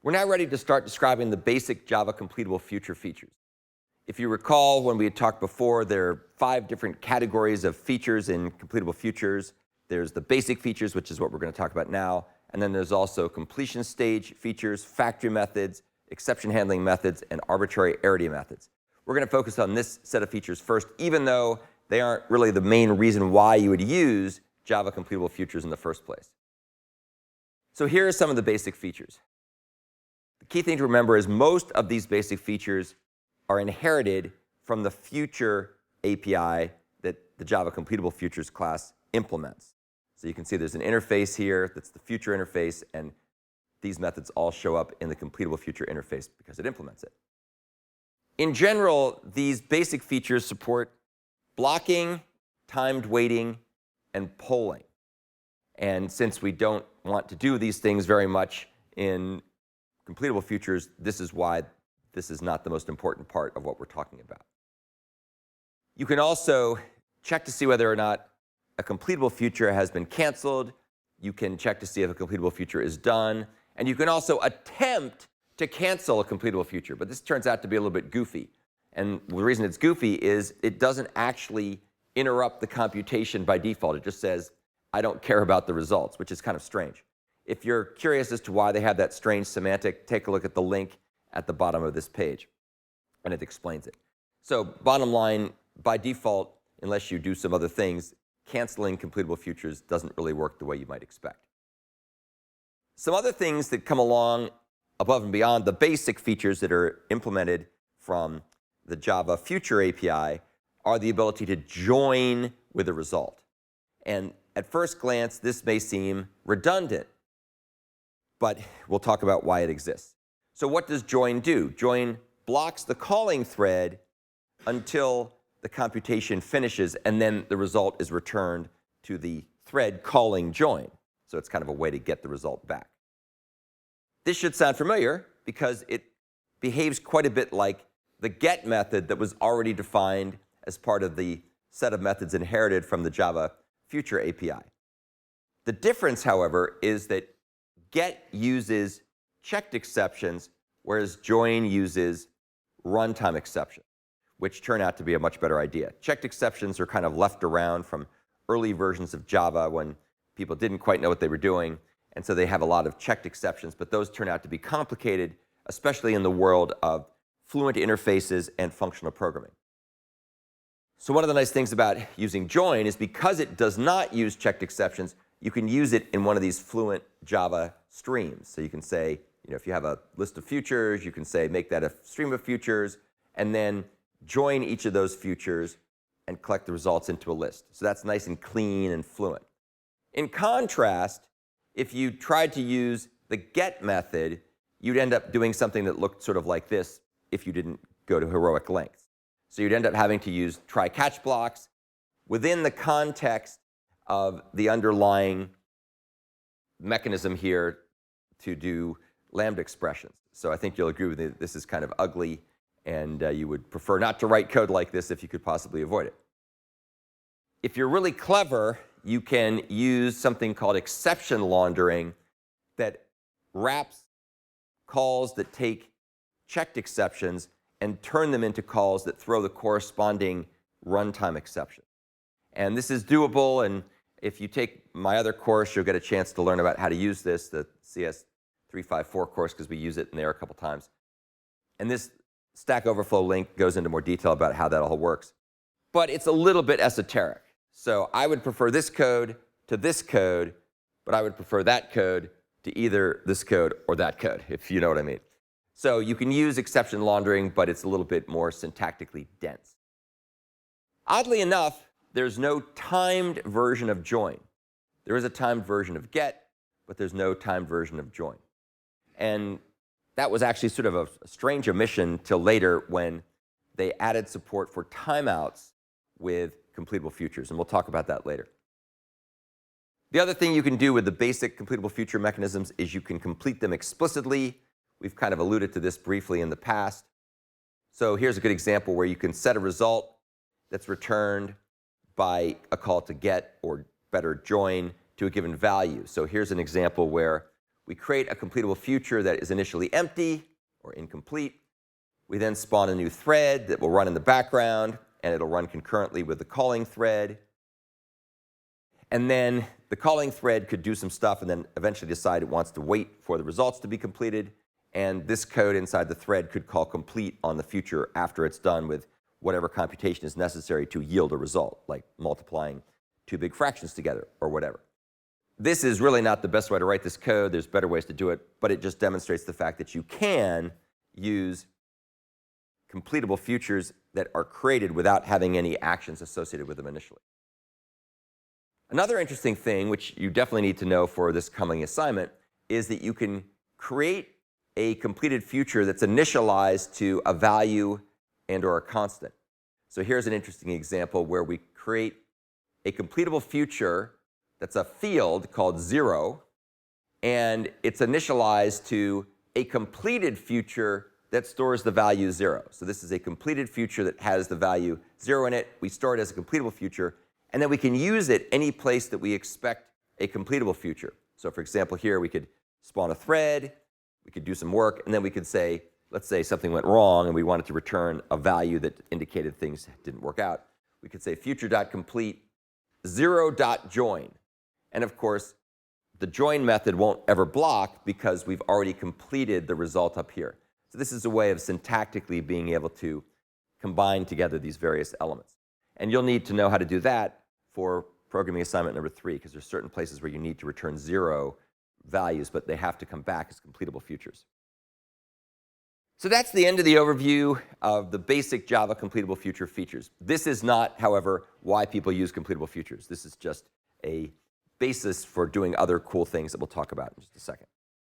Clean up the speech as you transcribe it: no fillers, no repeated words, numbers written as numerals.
We're now ready to start describing the basic Java completable future features. If you recall, when we had talked before, there are 5 different categories of features in completable futures. There's the basic features, which is what we're going to talk about now. And then there's also completion stage features, factory methods, exception handling methods, and arbitrary arity methods. We're going to focus on this set of features first, even though they aren't really the main reason why you would use Java completable futures in the first place. So here are some of the basic features. The key thing to remember is most of these basic features are inherited from the future API that the Java completable futures class implements. So you can see there's an interface here that's the future interface, and these methods all show up in the completable future interface because it implements it. In general, these basic features support blocking, timed waiting, and polling. And since we don't want to do these things very much in completable futures, this is why this is not the most important part of what we're talking about. You can also check to see whether or not a completable future has been canceled. You can check to see if a completable future is done. And you can also attempt to cancel a completable future. But this turns out to be a little bit goofy. And the reason it's goofy is it doesn't actually interrupt the computation by default. It just says, I don't care about the results, which is kind of strange. If you're curious as to why they have that strange semantic, take a look at the link at the bottom of this page, and it explains it. So bottom line, by default, unless you do some other things, canceling completable futures doesn't really work the way you might expect. Some other things that come along above and beyond the basic features that are implemented from the Java Future API are the ability to join with a result. And at first glance, this may seem redundant, but we'll talk about why it exists. So what does join do? Join blocks the calling thread until the computation finishes, and then the result is returned to the thread calling join. So it's kind of a way to get the result back. This should sound familiar because it behaves quite a bit like the get method that was already defined as part of the set of methods inherited from the Java Future API. The difference, however, is that get uses checked exceptions, whereas join uses runtime exceptions, which turn out to be a much better idea. Checked exceptions are kind of left around from early versions of Java when people didn't quite know what they were doing, and so they have a lot of checked exceptions, but those turn out to be complicated, especially in the world of fluent interfaces and functional programming. So one of the nice things about using join is because it does not use checked exceptions, you can use it in one of these fluent Java streams. So you can say, if you have a list of futures, you can say make that a stream of futures, and then join each of those futures and collect the results into a list. So that's nice and clean and fluent. In contrast, if you tried to use the get method, you'd end up doing something that looked sort of like this if you didn't go to heroic lengths. So you'd end up having to use try-catch blocks within the context of the underlying mechanism here to do lambda expressions. So I think you'll agree with me that this is kind of ugly, and you would prefer not to write code like this if you could possibly avoid it. If you're really clever, you can use something called exception laundering that wraps calls that take checked exceptions and turn them into calls that throw the corresponding runtime exception. And this is doable, and if you take my other course, you'll get a chance to learn about how to use this, the CS 354 course, because we use it in there a couple times. And this Stack Overflow link goes into more detail about how that all works. But it's a little bit esoteric. So I would prefer this code to this code, but I would prefer that code to either this code or that code, if you know what I mean. So you can use exception laundering, but it's a little bit more syntactically dense. Oddly enough, there's no timed version of join. There is a timed version of get, but there's no timed version of join. And that was actually sort of a strange omission till later when they added support for timeouts with completable futures, and we'll talk about that later. The other thing you can do with the basic completable future mechanisms is you can complete them explicitly. We've kind of alluded to this briefly in the past. So here's a good example where you can set a result that's returned by a call to get, or better, join, to a given value. So here's an example where We create a completable future that is initially empty or incomplete. We then spawn a new thread that will run in the background, and it'll run concurrently with the calling thread. And then the calling thread could do some stuff and then eventually decide it wants to wait for the results to be completed. And this code inside the thread could call complete on the future after it's done with whatever computation is necessary to yield a result, like multiplying two big fractions together or whatever. This is really not the best way to write this code. There's better ways to do it, but it just demonstrates the fact that you can use completable futures that are created without having any actions associated with them initially. Another interesting thing, which you definitely need to know for this coming assignment, is that you can create a completed future that's initialized to a value and or a constant. So here's an interesting example where we create a completable future that's a field called 0, and it's initialized to a completed future that stores the value 0. So this is a completed future that has the value 0 in it. We store it as a completable future, and then we can use it any place that we expect a completable future. So for example, here we could spawn a thread, we could do some work, and then we could say, let's say something went wrong and we wanted to return a value that indicated things didn't work out. We could say future.complete 0.join. And of course, the join method won't ever block because we've already completed the result up here. So this is a way of syntactically being able to combine together these various elements. And you'll need to know how to do that for programming assignment number 3, because there's certain places where you need to return 0 values, but they have to come back as completable futures. So that's the end of the overview of the basic Java completable future features. This is not, however, why people use completable futures. This is just a basis for doing other cool things that we'll talk about in just a second.